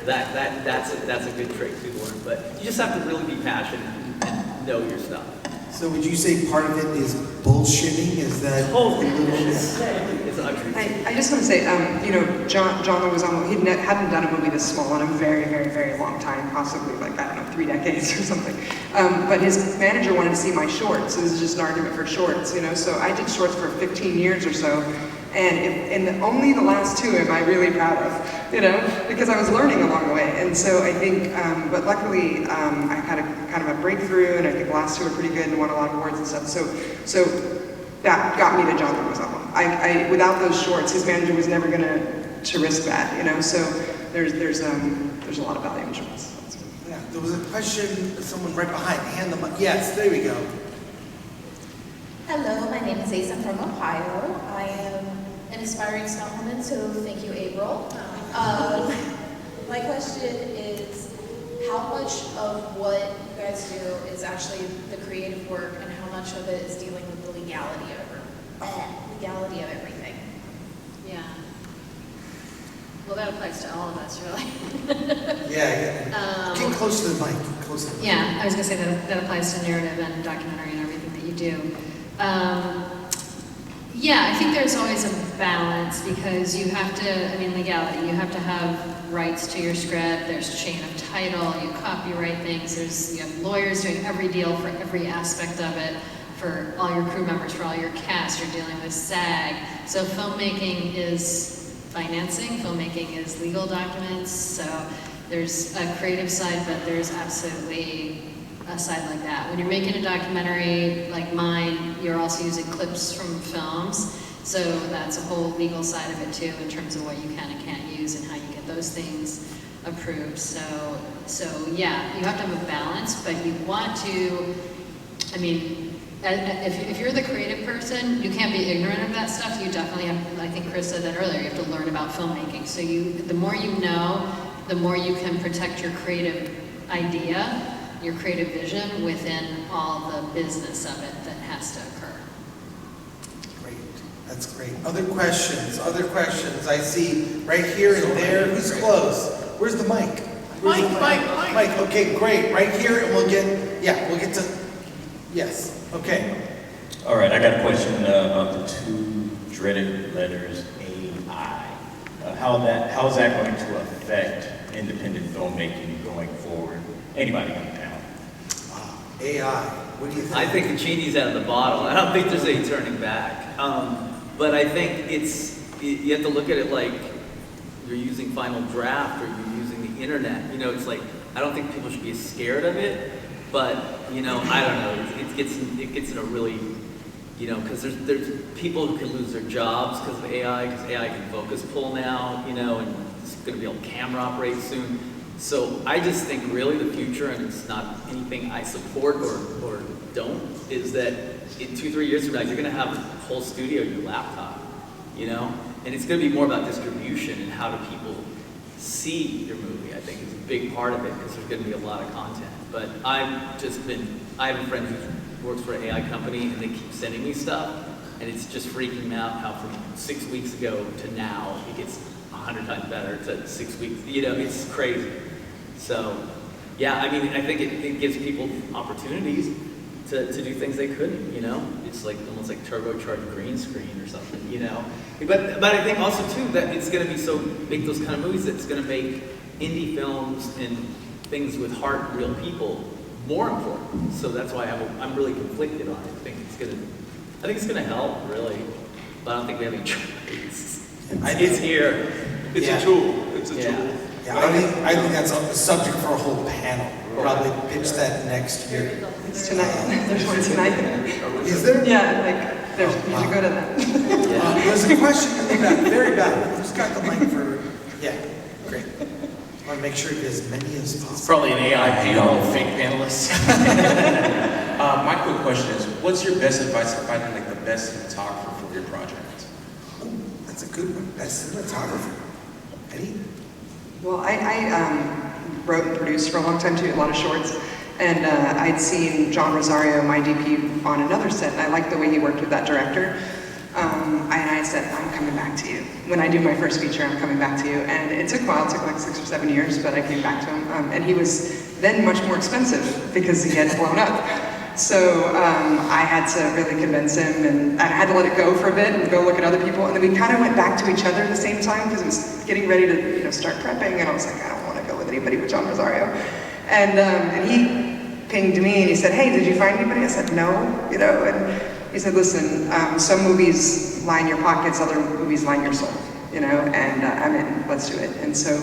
that's a good trick to learn. But you just have to really be passionate and know your stuff. So would you say part of it is bullshitting? Is that totally I just want to say, you know, John was on, hadn't done a movie this small in a very, very, very long time, possibly like, I don't know, 3 decades or something. But his manager wanted to see my shorts. It was just an argument for shorts, you know, so I did shorts for 15 years or so. And only the last 2 am I really proud of, you know, because I was learning along the way. And so I think, but luckily I had kind of a breakthrough, and I think the last 2 were pretty good and won a lot of awards and stuff. So that got me to John Leguizamo. Without those shorts, his manager was never to risk that, you know. So there's a lot of value in shorts. Yeah, there was a question, someone right behind, hand them up. Yes, there we go. Hello, my name is Asa, I'm from Ohio. I am an aspiring stuntwoman, so thank you, April. My question is, how much of what you guys do is actually the creative work, and how much of it is dealing with the legality of everything? Yeah. Well, that applies to all of us, really. Yeah. Get close to the mic. Close to the mic. Yeah, I was going to say that applies to narrative and documentary and everything that you do. Yeah, I think there's always a balance, because you have to, I mean, legality, you have to have rights to your script, there's chain of title, you copyright things, you have lawyers doing every deal for every aspect of it, for all your crew members, for all your cast, you're dealing with SAG. So filmmaking is financing, filmmaking is legal documents, so there's a creative side, but there's absolutely a side like that. When you're making a documentary like mine, you're also using clips from films, so that's a whole legal side of it too, in terms of what you can and can't use and how you get those things approved. So yeah, you have to have a balance, but you want to, I mean, if you're the creative person, you can't be ignorant of that stuff. You definitely have, I think Chris said that earlier, you have to learn about filmmaking. So the more you know, the more you can protect your creative idea, your creative vision within all the business of it that has to occur. Great, that's great. Other questions? I see right here and there. Who's close? Where's the mic? Mike. Okay, great. Right here, and we'll get to, yes, okay. All right, I got a question about the 2 dreaded letters, AI. How's that going to affect independent filmmaking going forward? Anybody on the panel? AI, what do you think? I think the genie's out of the bottle. I don't think there's any turning back. But I think you have to look at it like you're using Final Draft or you're using the internet. You know, it's like, I don't think people should be scared of it, but, you know, I don't know. It gets in a really, you know, because there's people who can lose their jobs because of AI, because AI can focus pull now, you know, and it's going to be able to camera operate soon. So I just think really the future, and it's not anything I support or don't, is that in 2-3 years from now, you're gonna have a whole studio in your laptop, you know? And it's gonna be more about distribution and how do people see your movie, I think is a big part of it, because there's gonna be a lot of content. But I have a friend who works for an AI company, and they keep sending me stuff, and it's just freaking me out how from 6 weeks ago to now, it gets 100 times better to 6 weeks. It's crazy. So, yeah, I mean, I think it gives people opportunities to do things they couldn't, It's like almost like turbocharged green screen or something, But I think also too that it's going to make those kind of movies that's going to make indie films and things with heart, real people more important. So that's why I'm really conflicted on it. I think it's going to help really, but I don't think we have any choice. It's here. It's a tool. It's a tool. Yeah, I think that's a subject for a whole panel. We'll probably pitch that next year. It's tonight. There's one tonight. Is there? Yeah, you should go to that. There's a question in the back, very back. Who's got the mic for? Yeah, great. I want to make sure you get as many as possible. It's probably an AI panel of fake panelists. My quick question is, what's your best advice for finding the best cinematographer for your project? Oh, that's a good one. Best cinematographer. Eddie? Well, I wrote and produced for a long time too, a lot of shorts. And I'd seen John Rosario, my DP, on another set, and I liked the way he worked with that director. And I said, I'm coming back to you. When I do my first feature, I'm coming back to you. And it took a while, it took like 6 or 7 years, but I came back to him. And he was then much more expensive because he had blown up. So I had to really convince him, and I had to let it go for a bit and go look at other people. And then we kind of went back to each other at the same time because it was getting ready to start prepping. And I was like, I don't want to go with anybody but John Rosario. And he pinged me and he said, hey, did you find anybody? I said, no, and he said, listen, some movies line your pockets, other movies line your soul, and I'm in, let's do it. And so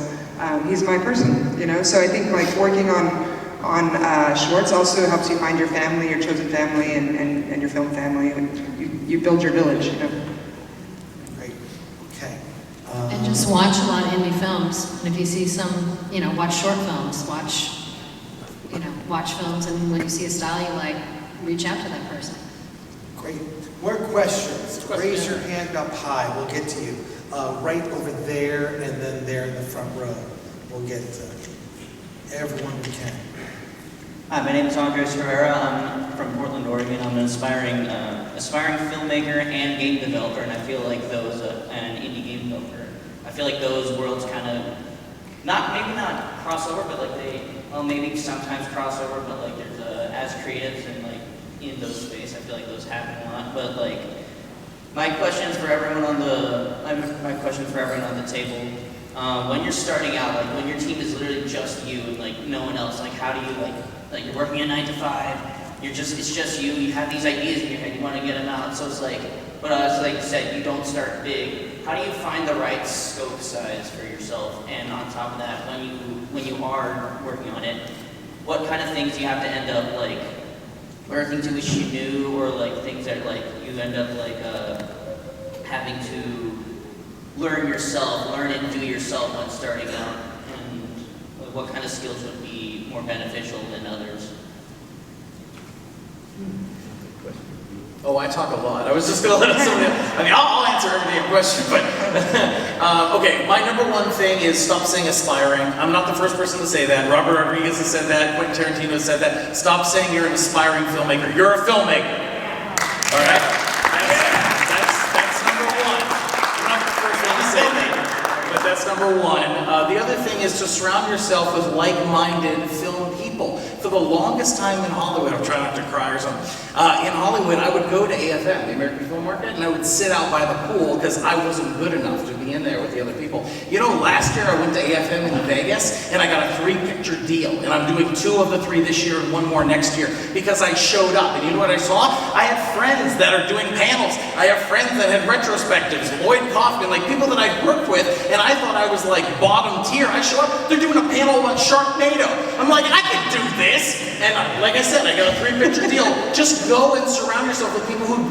he's my person, so I think like working on shorts also helps you find your family, your chosen family, and your film family, and you build your village, Great, okay. And just watch a lot of indie films, and if you see some, watch short films, watch films, and when you see a style you like, reach out to that person. Great. More questions? Raise your hand up high. We'll get to you. Right over there, and then there in the front row. We'll get to everyone we can. Hi, my name is Andres Herrera. I'm from Portland, Oregon. I'm an aspiring filmmaker and game developer, and I feel like those, and indie game developer. I feel like those worlds kind of, maybe not crossover, but maybe sometimes crossover, but there's as creatives and in those space, I feel like those happen a lot. But my questions for everyone on the table. When you're starting out, when your team is literally just you and no one else, how do you you're working a 9 to 5, it's just you. You have these ideas in your head, you want to get them out. So it's but as you said, you don't start big. How do you find the right scope size for yourself? And on top of that, when you are working on it, what kind of things do you have to end up or things you wish you knew, or things that you end up having to learn and do yourself when starting out, and what kind of skills would be more beneficial than others? Oh, I talk a lot. I was just going to let somebody else. I'll answer every damn question, but okay, my number one thing is stop saying aspiring. I'm not the first person to say that. Robert Rodriguez has said that. Quentin Tarantino has said that. Stop saying you're an aspiring filmmaker. You're a filmmaker. All right? That's number one. I'm not the first one to say that, but that's number one. The other thing is to surround yourself with like-minded film people. For the longest time in Hollywood, I'm trying not to cry or something. In Hollywood, I would go to AFM, the American Film Market, and I would sit out by the pool because I wasn't good enough to be in there with the other people. Last year I went to AFM in Vegas and I got a 3-picture deal, and I'm doing 2 of the 3 this year and 1 more next year because I showed up. And you know what I saw? I have friends that are doing panels. I have friends that had retrospectives, Lloyd Kaufman, people that I've worked with, and I thought I was bottom tier. I show up, they're doing a panel about Sharknado. I'm like, I can do this. And like I said, I got a 3-picture deal. Just go and surround yourself with people who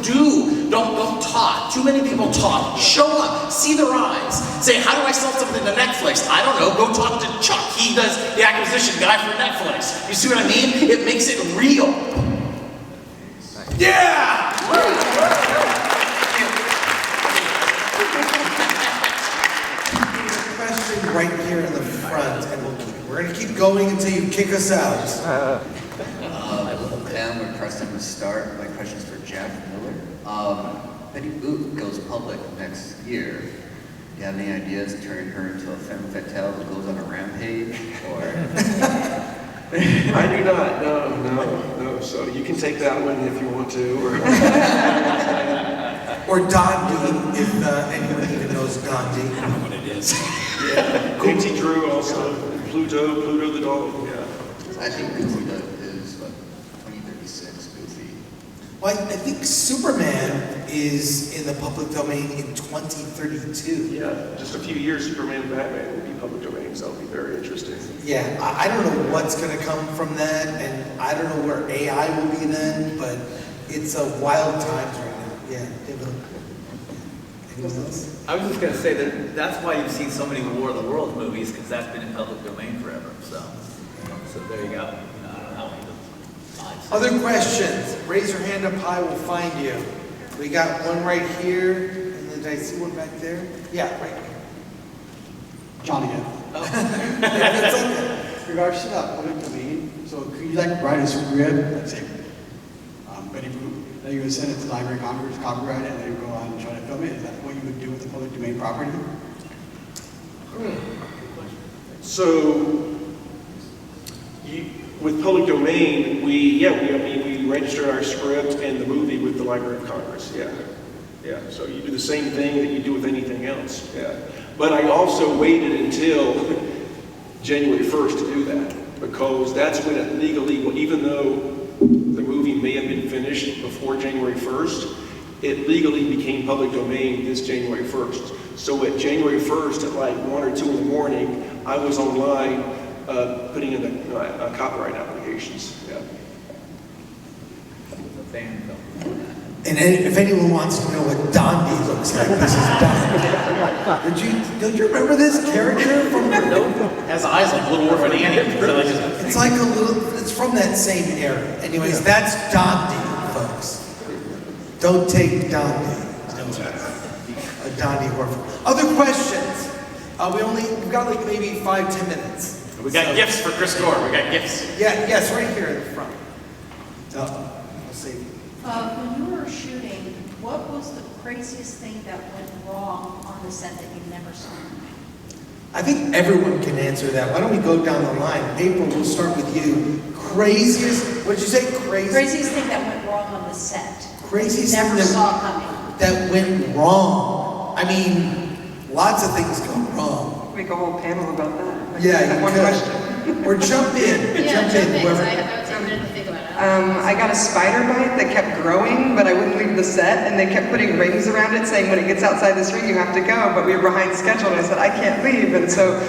don't talk. Too many people talk. Show up, see their eyes. Say, how do I sell something to Netflix? I don't know, go talk to Chuck. He does the acquisition guy for Netflix. You see what I mean? It makes it real. Yeah! Question right here in the front, and we'll keep We're gonna keep going until you kick us out. And we're pressing to start. My question is for Jack Miller. Betty Boop goes public next year. Do you have any ideas of turning her into a femme fatale that goes on a rampage? Or I do not. No. So you can take that one if you want to. Or Dondi, if anyone even knows Dondi. I don't know what it is. Yeah. Quincy Drew also. Pluto the dog. Yeah. I think Goofy is what, 2036 Goofy. Well, I think Superman is in the public domain in 2032. Yeah, just a few years, Superman and Batman will be public domain, so that'll be very interesting. Yeah, I don't know what's going to come from that, and I don't know where AI will be then, but it's a wild times right now. Yeah, anyone else? I was just going to say that's why you've seen so many War of the Worlds movies, because that's been in public domain forever. So there you go. I don't know how many of them. Other questions? Raise your hand up high, we'll find you. We got one right here, and then did I see one back there? Yeah, right here. John again. Oh. Regards to that public domain, so could you like write a script, let's say, Betty Boop, that you would send it to the Library of Congress, copyright it, and then you go on and try to film it? Is that what you would do with the public domain property? So, with public domain, we register our script and the movie with the Library of Congress. Yeah. So you do the same thing that you do with anything else. Yeah. But I also waited until January 1st to do that, because that's when it legally, even though the movie may have been finished before January 1st, it legally became public domain this January 1st. So at January 1st at like 1 or 2 in the morning, I was online putting in the copyright applications. Yeah. And if anyone wants to know what Dondi looks like, this is Dondi. Don't you remember this character from Has eyes like Little Orphan Annie. It's like a little, it's from that same era. Anyways, that's Dondi, folks. Don't take Dondi. A Dondi orphan. Other questions? We've got like maybe 5-10 minutes. We got gifts for Chris Gore. We got gifts. Yeah, yes, right here in the front. I'll see. When you were shooting, what was the craziest thing that went wrong on the set that you never saw? I think everyone can answer that. Why don't we go down the line? April, we'll start with you. Craziest, what did you say? Craziest thing that went wrong on the set. Craziest never thing saw coming. that went wrong. I mean, lots of things go wrong. Make a whole panel about that. Yeah, one could. question. Or jump in. Jump in, whoever. I would take a minute to think about it. I got a spider bite that kept growing, but I wouldn't leave the set, and they kept putting rings around it saying when it gets outside this ring you have to go, but we were behind schedule, and I said I can't leave, and so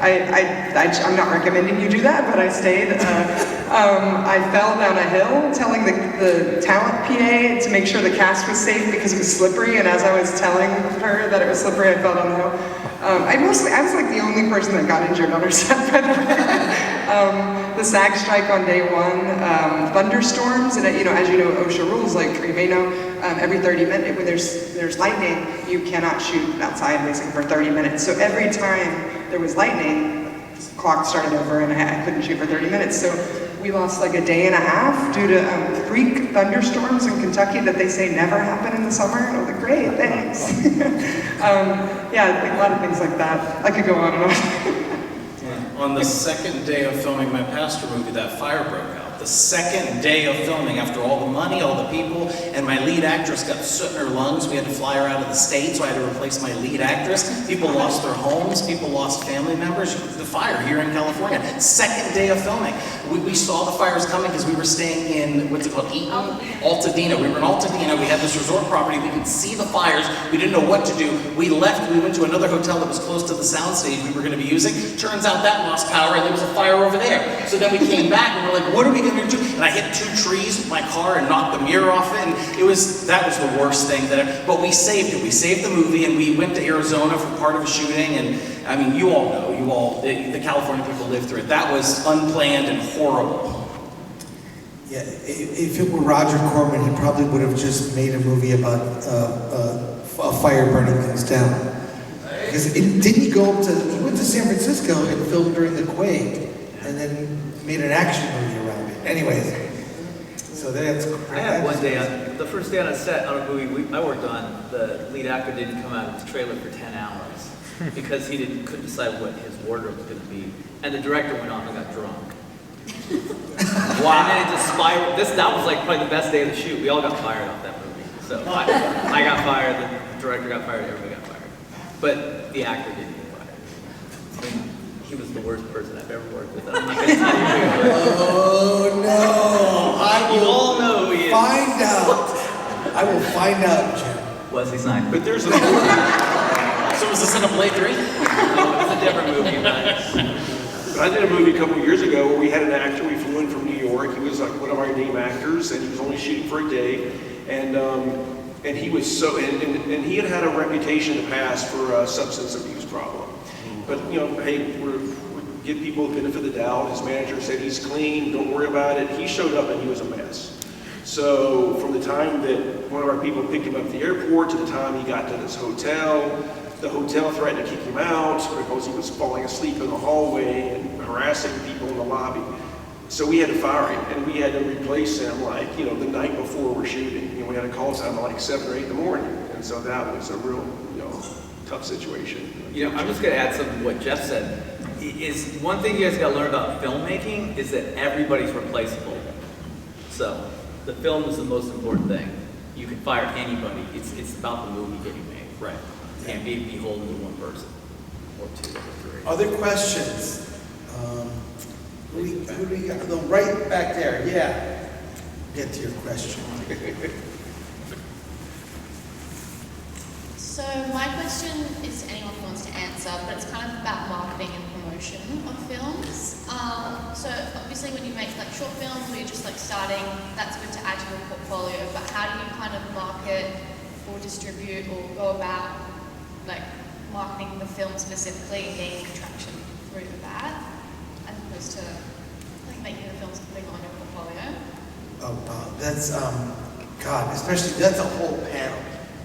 I'm not recommending you do that, but I stayed. I fell down a hill telling the talent PA to make sure the cast was safe because it was slippery, and as I was telling her that it was slippery, I fell down the hill. I was like the only person that got injured on her set, by the way. The SAG strike on day one, thunderstorms, and as you know, OSHA rules, like you may know, every 30 minutes, when there's lightning, you cannot shoot outside basically for 30 minutes. So every time there was lightning, the clock started over and I couldn't shoot for 30 minutes. So we lost like a day and a half due to freak thunderstorms in Kentucky that they say never happen in the summer. And I was like, great, thanks. Yeah, a lot of things like that. I could go on and on. On the second day of filming my Pastor movie, that fire broke out. The second day of filming, after all the money, all the people, and my lead actress got soot in her lungs. We had to fly her out of the state, so I had to replace my lead actress. People lost their homes. People lost family members. The fire here in California. Second day of filming. We saw the fires coming because we were staying in, what's it called, Eaton? Altadena. We were in Altadena. We had this resort property. We could see the fires. We didn't know what to do. We left. We went to another hotel that was close to the soundstage we were going to be using. Turns out that lost power and there was a fire over there. So then we came back and we're like, what are we going to do? And I hit 2 trees with my car and knocked the mirror off it. And that was the worst thing but we saved it. We saved the movie and we went to Arizona for part of a shooting. And I mean, you all know, the California people lived through it. That was unplanned and horrible. Yeah, if it were Roger Corman, he probably would have just made a movie about a fire burning things down. because didn't he go up to, he went to San Francisco and filmed during the quake, and then made an action movie around it. Anyways, so that's. I had one day on the first day on a set on a movie I worked on. The lead actor didn't come out of the trailer for 10 hours because he couldn't decide what his wardrobe was going to be, and the director went off and got drunk. Wow! And then it just spiraled. That was like probably the best day of the shoot. We all got fired off that movie. So I got fired. The director got fired. Everybody got fired. But the actor didn't get fired. And he was the worst person I've ever worked with. I'm not going to tell you who. Oh no! You all know who he is. Find out. I will find out, Jim. Wesley Snipes. But there's a So was this in a Blade 3? No, it's a different movie. But I did a movie a couple of years ago where we had an actor. We flew in from New York. He was like one of our name actors, and he was only shooting for a day. And he was so, and he had a reputation in the past for a substance abuse problem. But you know, hey, we give people the benefit of the doubt. His manager said he's clean, don't worry about it. He showed up and he was a mess. So from the time that one of our people picked him up at the airport to the time he got to this hotel, the hotel threatened to kick him out because he was falling asleep in the hallway and harassing people in the lobby. So we had to fire him, and we had to replace him like, you know, the night before we're shooting. You know, we had a call time at like 7 or 8 in the morning. And so that was a real, you know, tough situation. You know, I'm just going to add something to what Jeff said. Is one thing you guys got to learn about filmmaking is that everybody's replaceable. So the film is the most important thing. You can fire anybody. It's about the movie getting made. Right. You can't be beholden to one person or two or three. Other questions? Who do we got? No, right back there. Yeah. Get to your question. So my question is anyone who wants to answer, but it's kind of about marketing and promotion of films. So obviously when you make like short films or you're just like starting, that's good to add to your portfolio, but how do you kind of market or distribute or go about like marketing the film specifically and gaining traction through that, as opposed to like making the films something on your portfolio? Oh, wow. That's, God, especially, that's a whole panel.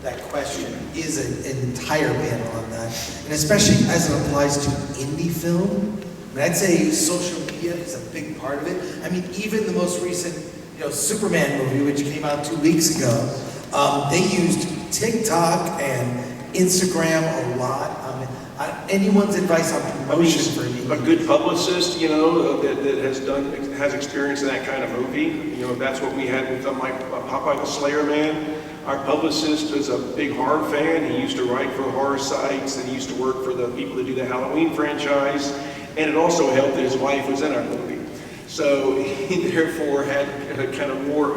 That question is an entire panel on that. And especially as it applies to indie film, I mean, I'd say social media is a big part of it. I mean, even the most recent, you know, Superman movie, which came out 2 weeks ago, they used TikTok and Instagram a lot. Anyone's advice on promotion for me? A good publicist, you know, that has experience in that kind of movie. You know, that's what we had with Popeye the Slayer Man. Our publicist was a big horror fan. He used to write for horror sites, and he used to work for the people that do the Halloween franchise. And it also helped that his wife was in our movie. So he therefore had kind of more,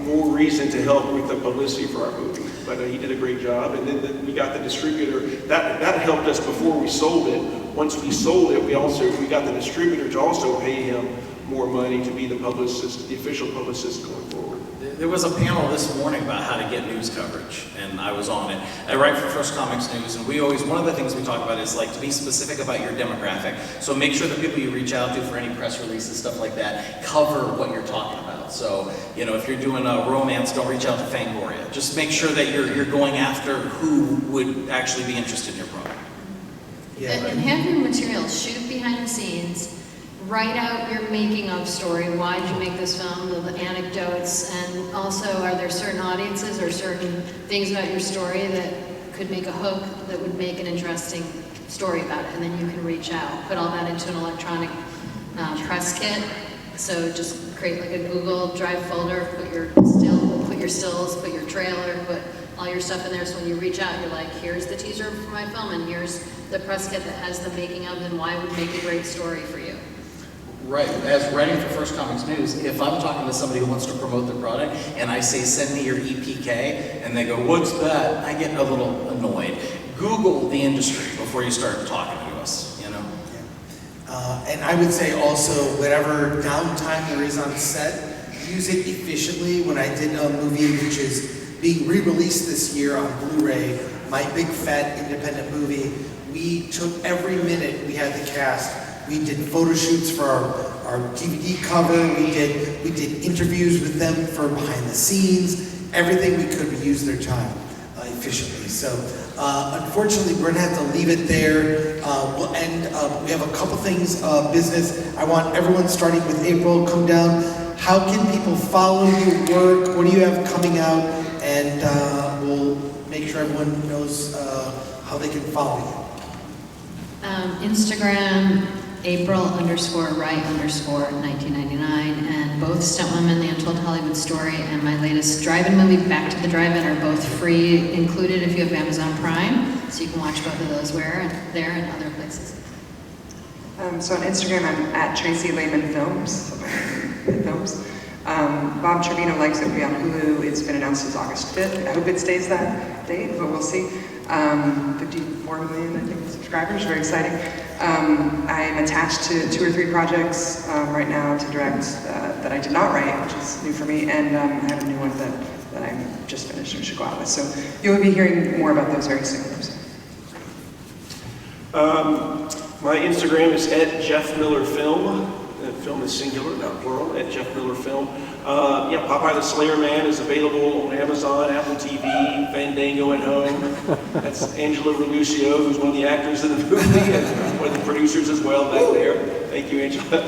more reason to help with the publicity for our movie. But he did a great job. And then we got the distributor. That helped us before we sold it. Once we sold it, we got the distributor to also pay him more money to be the publicist, the official publicist going forward. There was a panel this morning about how to get news coverage, and I was on it. I write for First Comics News, and one of the things we talk about is like to be specific about your demographic. So make sure the people you reach out to for any press releases, stuff like that, cover what you're talking about. So, you know, if you're doing a romance, don't reach out to Fangoria. Just make sure that you're going after who would actually be interested in your product. Yeah, And have your materials, shoot behind the scenes, write out your making of story. Why did you make this film? The anecdotes, and also are there certain audiences or certain things about your story that could make a hook that would make an interesting story about it, and then you can reach out, put all that into an electronic press kit. So just create like a Google Drive folder, put your stills, put your trailer, put all your stuff in there, so when you reach out, you're like, here's the teaser for my film, and here's the press kit that has the making of, and why it would make a great story for you. Right, as writing for First Comics News, if I'm talking to somebody who wants to promote their product and I say, send me your EPK, and they go, what's that? I get a little annoyed. Google the industry before you start talking to us, you know? And I would say also, whatever downtime there is on set, use it efficiently. When I did a movie which is being re-released this year on Blu-ray, my big fat independent movie, we took every minute we had the cast. We did photo shoots for our DVD cover. We did interviews with them for behind the scenes. Everything we could, we used their time efficiently. So unfortunately, we're gonna have to leave it there. We'll end, we have a couple things, business. I want everyone, starting with April, come down. How can people follow your work? What do you have coming out? And we'll make sure everyone knows how they can follow you. Instagram, April_Wright_1999, and both Stuntwomen, The Untold Hollywood Story, and my latest drive-in movie, Back to the Drive-In, are both free, included if you have Amazon Prime, so you can watch both of those there and other places. So on Instagram, I'm at Tracie Laymon Films. Bob Trevino Likes It will be on Hulu. It's been announced as August 5th. I hope it stays that date, but we'll see. 54 million, I think, subscribers, very exciting. I'm attached to 2 or 3 projects right now to direct that I did not write, which is new for me, and I have a new one that I'm just finished and should go out with. So you'll be hearing more about those very soon. My Instagram is @JeffMillerFilm. Film is singular, not plural, @JeffMillerFilm. Yeah, Popeye the Slayer Man is available on Amazon, Apple TV, Fandango at home. That's Angela Relucio, who's one of the actors in the movie and one of the producers as well back there. Thank you, Angela.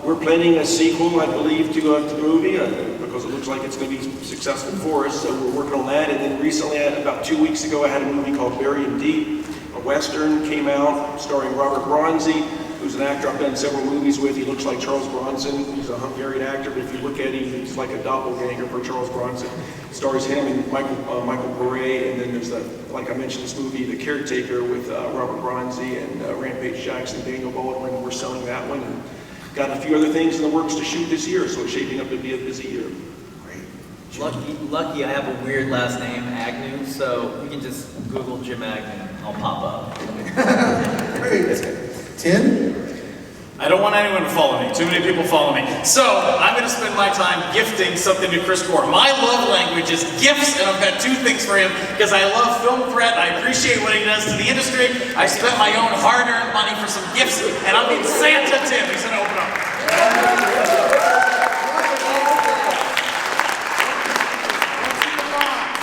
We're planning a sequel, I believe, to the movie because it looks like it's going to be successful for us, so we're working on that. And then recently, about 2 weeks ago, I had a movie called Buried Deep. A Western came out starring Robert Bronzi, who's an actor I've done several movies with. He looks like Charles Bronson. He's a Hungarian actor, but if you look at him, he's like a doppelganger for Charles Bronson. It stars him and Michael Gore, and then there's like I mentioned, this movie, The Caretaker, with Robert Bronzi and Rampage Jackson, Daniel Baldwin. We're selling that one, and got a few other things in the works to shoot this year, so it's shaping up to be a busy year. Lucky I have a weird last name, Agnew, so you can just Google Jim Agnew. I'll pop up. Great. Tim? I don't want anyone to follow me. Too many people follow me. So I'm going to spend my time gifting something to Chris Gore. My love language is gifts, and I've got 2 things for him because I love film threat. I appreciate what he does to the industry. I spent my own hard-earned money for some gifts, and I'm being Santa Tim. He's going to open up.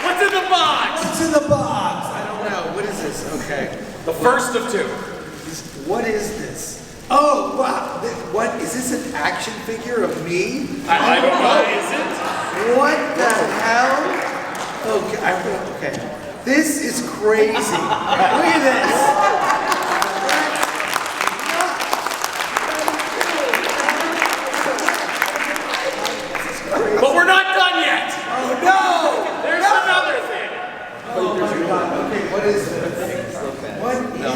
What's in the box? What's in the box? I don't know. What is this? Okay. The first of 2. What is this? Oh, wow. What? Is this an action figure of me? I don't know. Is it? What the hell? Okay. This is crazy. Look at this. But we're not done yet. Oh, no. There's another thing. Oh, my God. Okay, what is this? What is this?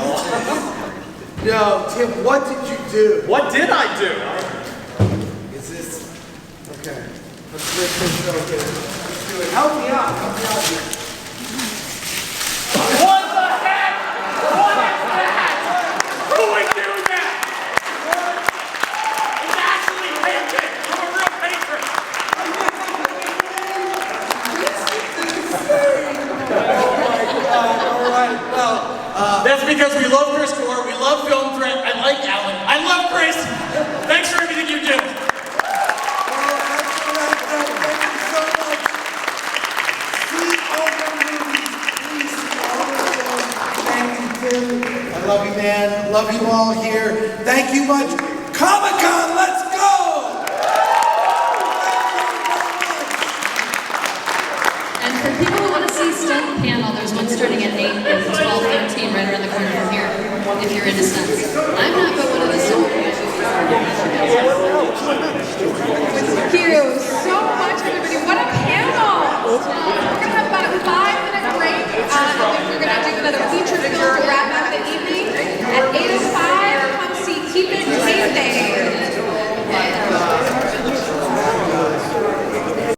No, Tim, what did you do? What did I do? Is this... Okay. Let's do it. Help me out here. What the heck? What is that? Who would do that? It's actually handpicked from a real patron. Oh my God, all right, well... That's because we love Chris Gore, we love Film Threat, I like Alan, I love Chris. Thanks for everything you do. I love you, man. Love you all here. Thank you much. Comic-Con, let's go! And for people who want to see Stunt Panel, there's one starting at 8 and 12, 13, right around the corner from here, if you're into stunts. I'm not, but one of the Heroes.